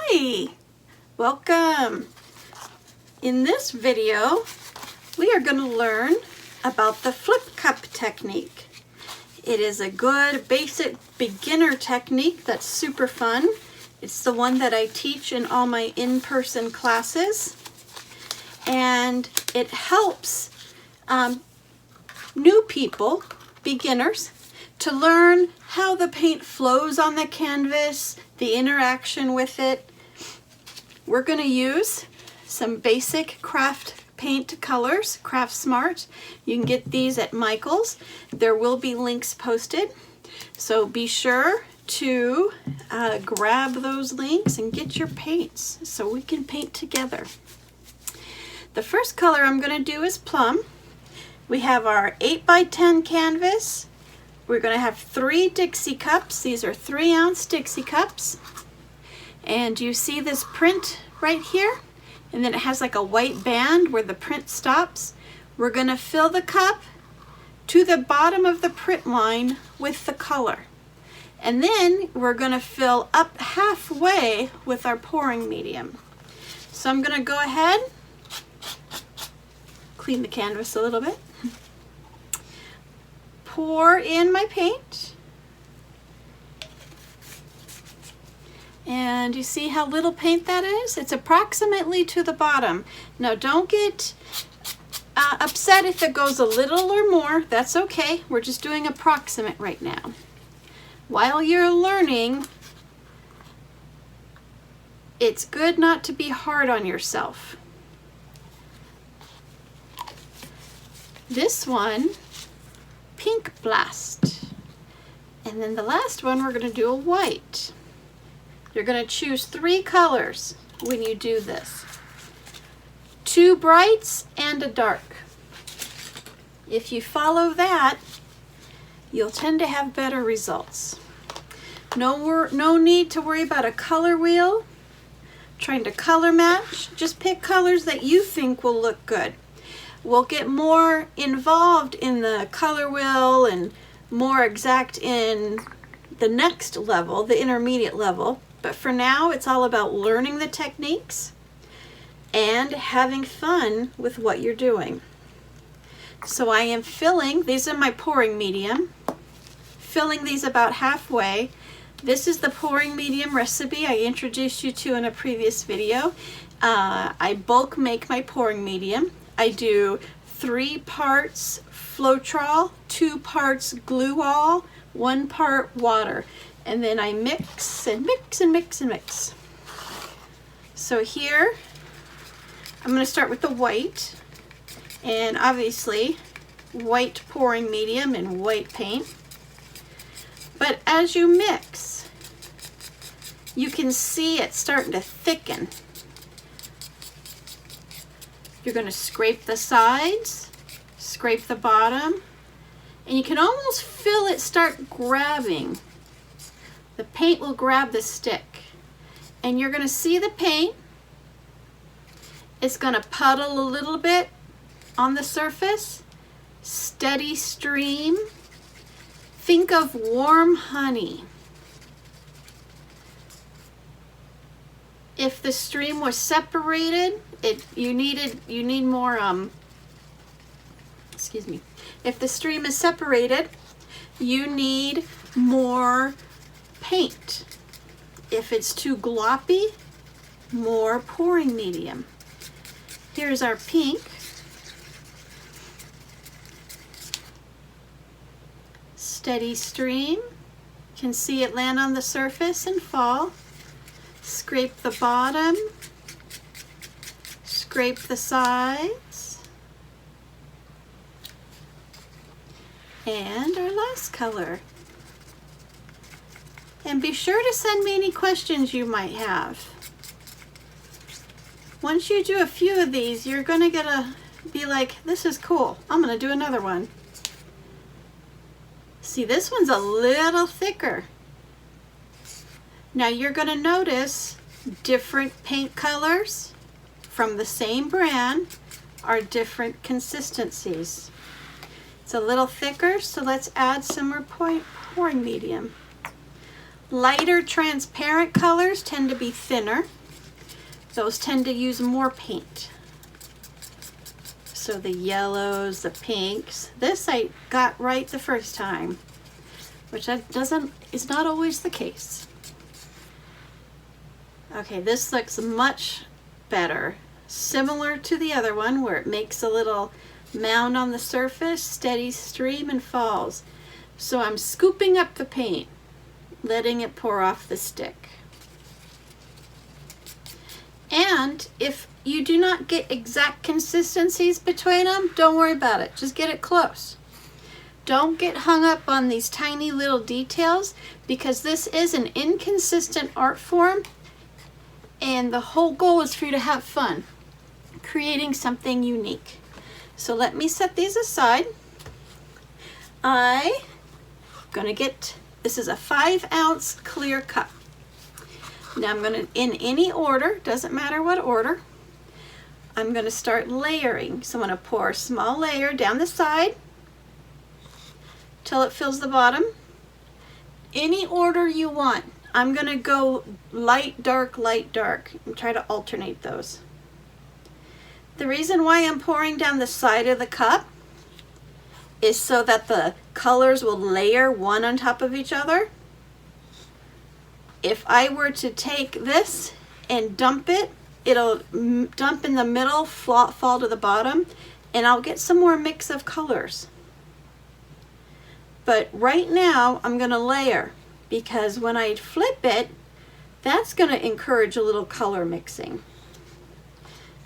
Hi, welcome. In this video, we are going to learn about the flip cup technique. It is a good basic beginner technique that's super fun. It's the one that I teach in all my in-person classes, and it helps new people, beginners, to learn how the paint flows on the canvas, the interaction with it. We're going to use some basic craft paint colors, Craft Smart. You can get these at Michael's. There will be links posted, so be sure to grab those links and get your paints so we can paint together. The first color I'm going to do is plum. We have our 8x10 canvas. We're going to have 3 Dixie cups. These are 3-ounce Dixie cups. And you see this print right here? And then it has like a white band where the print stops. We're going to fill the cup to the bottom of the print line with the color. And then we're going to fill up halfway with our pouring medium. So I'm going to go ahead, clean the canvas a little bit. Pour in my paint, and you see how little paint that is? It's approximately to the bottom. Now don't get upset if it goes a little or more. That's okay. We're just doing approximate right now. While you're learning, it's good not to be hard on yourself. This one, Pink Blast. And then the last one, we're going to do a white. You're going to choose 3 colors when you do this. 2 brights and a dark. If you follow that, you'll tend to have better results. No need to worry about a color wheel, trying to color match. Just pick colors that you think will look good. We'll get more involved in the color wheel and more exact in the next level, the intermediate level. But for now, it's all about learning the techniques and having fun with what you're doing. So I am filling, these are my pouring medium, filling these about halfway. This is the pouring medium recipe I introduced you to in a previous video. I bulk make my pouring medium. I do 3 parts Floetrol, 2 parts glue all, 1 part water, and then I mix and mix and mix and mix. So here I'm going to start with the white, and obviously white pouring medium and white paint. But as you mix, you can see it starting to thicken. You're going to scrape the sides, scrape the bottom, and you can almost feel it start grabbing. The paint will grab the stick, and you're going to see the paint. It's going to puddle a little bit on the surface. Steady stream. Think of warm honey. If the stream was separated, you need more, excuse me. If the stream is separated, you need more paint. If it's too gloppy, more pouring medium. Here's our pink. Steady stream. You can see it land on the surface and fall. Scrape the bottom, scrape the sides, and our last color. And be sure to send me any questions you might have. Once you do a few of these, you're gonna be like, this is cool, I'm gonna do another one. See, this one's a little thicker. Now you're going to notice different paint colors from the same brand are different consistencies. It's a little thicker, so let's add some more pouring medium. Lighter transparent colors tend to be thinner. Those tend to use more paint. So the yellows, the pinks, this I got right the first time, which is not always the case. Okay, this looks much better. Similar to the other one where it makes a little mound on the surface, steady stream and falls. So I'm scooping up the paint, letting it pour off the stick. And if you do not get exact consistencies between them, don't worry about it. Just get it close. Don't get hung up on these tiny little details because this is an inconsistent art form and the whole goal is for you to have fun creating something unique. So let me set these aside. I'm gonna get, this is a 5-ounce clear cup. Now I'm gonna, in any order, doesn't matter what order, I'm gonna start layering. So I'm gonna pour a small layer down the side till it fills the bottom. Any order you want. I'm gonna go light, dark, and try to alternate those. The reason why I'm pouring down the side of the cup is so that the colors will layer one on top of each other. If I were to take this and dump it, it'll dump in the middle, fall to the bottom, and I'll get some more mix of colors. But right now, I'm gonna layer because when I flip it, that's gonna encourage a little color mixing.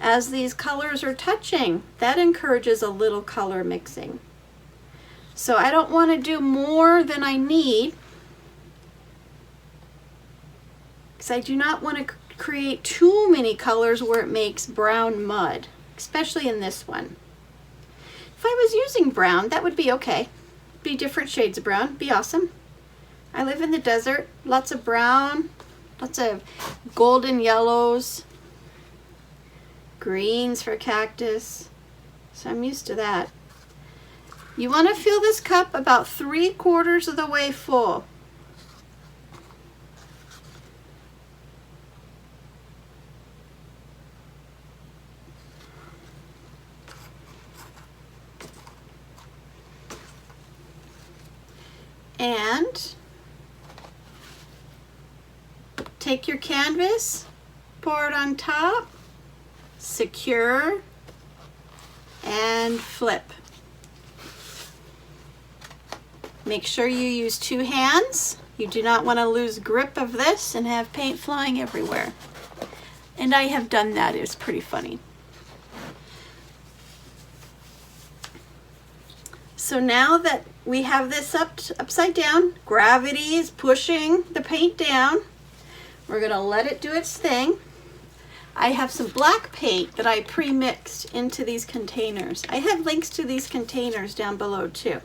As these colors are touching, that encourages a little color mixing. So I don't wanna do more than I need because I do not want to create too many colors where it makes brown mud, especially in this one. If I was using brown, that would be okay. Be different shades of brown, be awesome. I live in the desert, lots of brown, lots of golden yellows, greens for cactus, so I'm used to that. You want to fill this cup about 3/4 of the way full. And take your canvas, pour it on top, secure, and flip. Make sure you use 2 hands. You do not want to lose grip of this and have paint flying everywhere. And I have done that. It's pretty funny. So now that we have this upside down, gravity is pushing the paint down. We're gonna let it do its thing. I have some black paint that I pre-mixed into these containers. I have links to these containers down below too.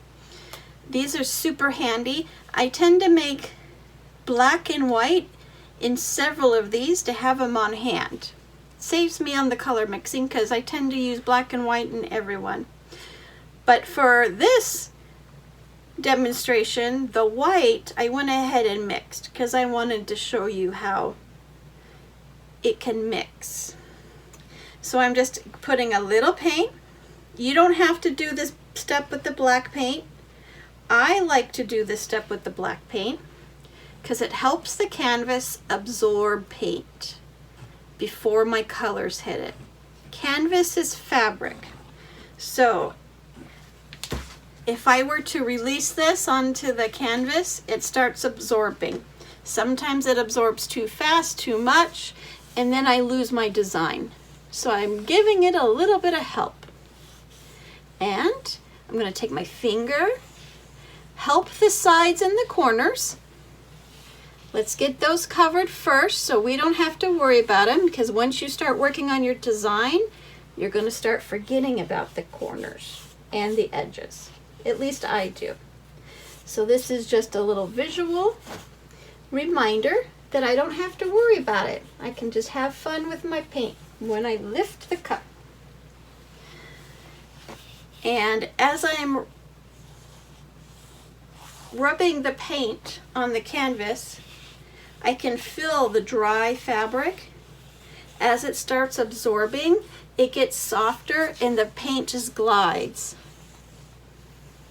These are super handy. I tend to make black and white in several of these to have them on hand. Saves me on the color mixing because I tend to use black and white in every one. But for this demonstration, the white, I went ahead and mixed because I wanted to show you how it can mix. So I'm just putting a little paint. You don't have to do this step with the black paint. I like to do this step with the black paint because it helps the canvas absorb paint before my colors hit it. Canvas is fabric. So if I were to release this onto the canvas, it starts absorbing. Sometimes it absorbs too fast, too much, and then I lose my design. So I'm giving it a little bit of help. And I'm going to take my finger, help the sides and the corners. Let's get those covered first so we don't have to worry about them, because once you start working on your design, you're going to start forgetting about the corners and the edges. At least I do. So this is just a little visual reminder that I don't have to worry about it. I can just have fun with my paint when I lift the cup. And as I'm rubbing the paint on the canvas, I can feel the dry fabric. As it starts absorbing, it gets softer and the paint just glides.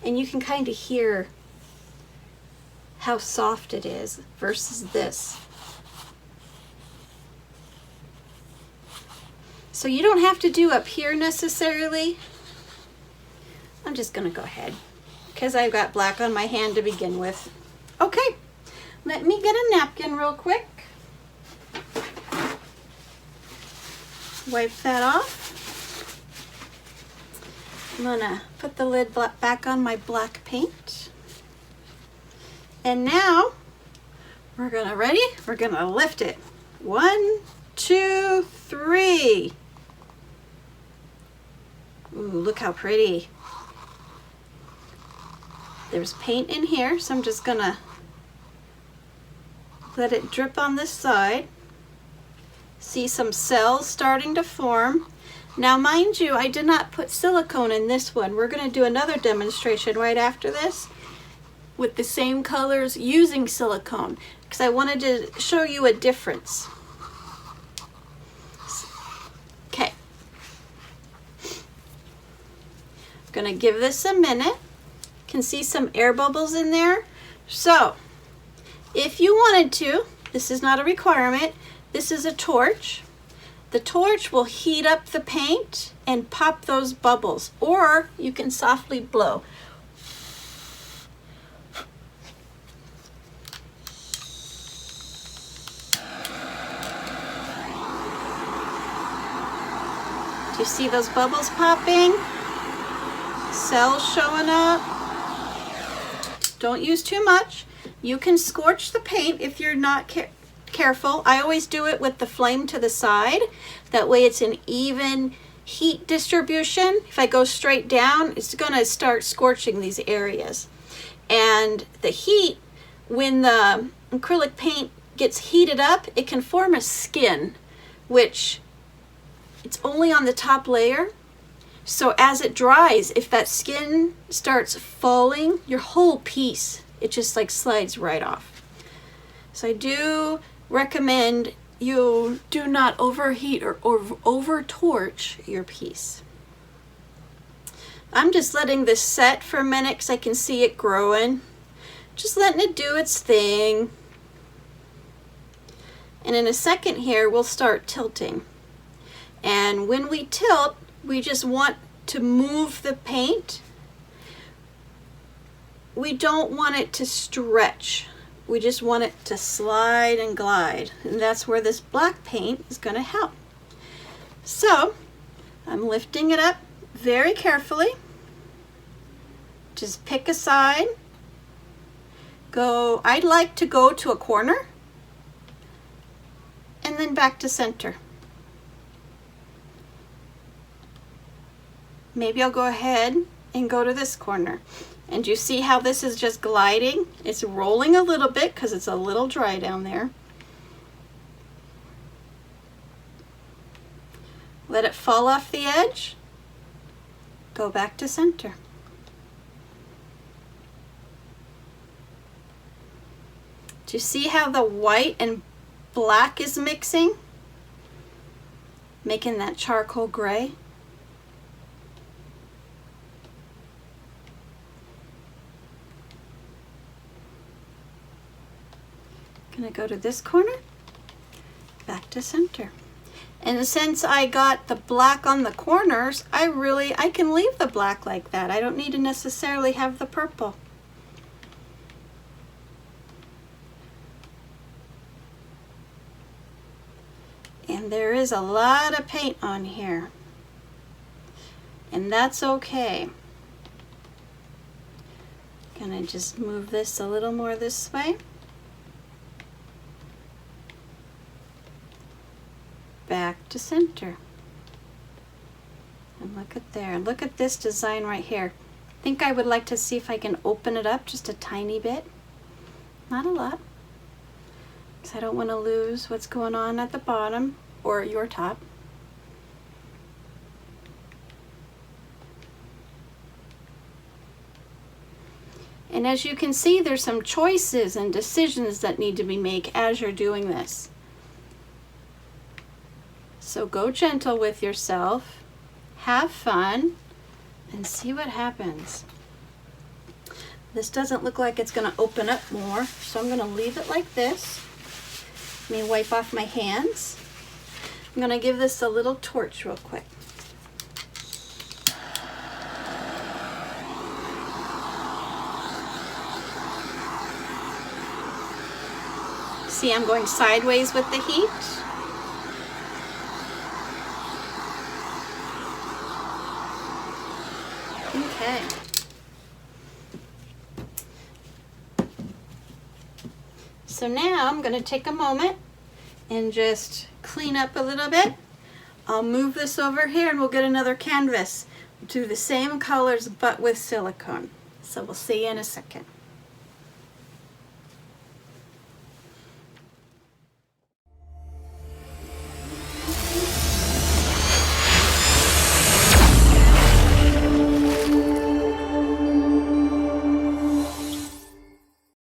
And you can kind of hear how soft it is versus this. So you don't have to do up here necessarily. I'm just gonna go ahead because I've got black on my hand to begin with. Okay, let me get a napkin real quick. Wipe that off. I'm gonna put the lid back on my black paint. And now we're gonna lift it. 1, 2, 3. Ooh, look how pretty. There's paint in here, so I'm just gonna let it drip on this side. See some cells starting to form. Now mind you, I did not put silicone in this one. We're gonna do another demonstration right after this with the same colors using silicone because I wanted to show you a difference. Okay. Gonna give this a minute. Can see some air bubbles in there. So if you wanted to, this is not a requirement, this is a torch. The torch will heat up the paint and pop those bubbles, or you can softly blow. Do you see those bubbles popping? Cells showing up. Don't use too much. You can scorch the paint if you're not careful. I always do it with the flame to the side. That way it's an even heat distribution. If I go straight down, it's gonna start scorching these areas. And the heat, when the acrylic paint gets heated up, it can form a skin, which it's only on the top layer. So as it dries, if that skin starts falling, your whole piece, it just like slides right off. So I do recommend you do not overheat or over torch your piece. I'm just letting this set for a minute because I can see it growing. Just letting it do its thing. And in a second here, we'll start tilting. And when we tilt, we just want to move the paint. We don't want it to stretch. We just want it to slide and glide. And that's where this black paint is going to help. So I'm lifting it up very carefully. Just pick a side. I'd like to go to a corner and then back to center. Maybe I'll go ahead and go to this corner. And you see how this is just gliding? It's rolling a little bit because it's a little dry down there. Let it fall off the edge. Go back to center. Do you see how the white and black is mixing? Making that charcoal gray. Gonna go to this corner, back to center. And since I got the black on the corners, I can leave the black like that. I don't need to necessarily have the purple. And there is a lot of paint on here. And that's okay. Gonna just move this a little more this way. Back to center. And look at there. Look at this design right here. I think I would like to see if I can open it up just a tiny bit. Not a lot. Because I don't want to lose what's going on at the bottom or your top. And And as you can see, there's some choices and decisions that need to be made as you're doing this. So go gentle with yourself, have fun, and see what happens. This doesn't look like it's going to open up more, so I'm going to leave it like this. Let me wipe off my hands. I'm going to give this a little torch real quick. See, I'm going sideways with the heat. Okay. So now I'm going to take a moment and just clean up a little bit. I'll move this over here and we'll get another canvas. Do the same colors but with silicone. So we'll see you in a second.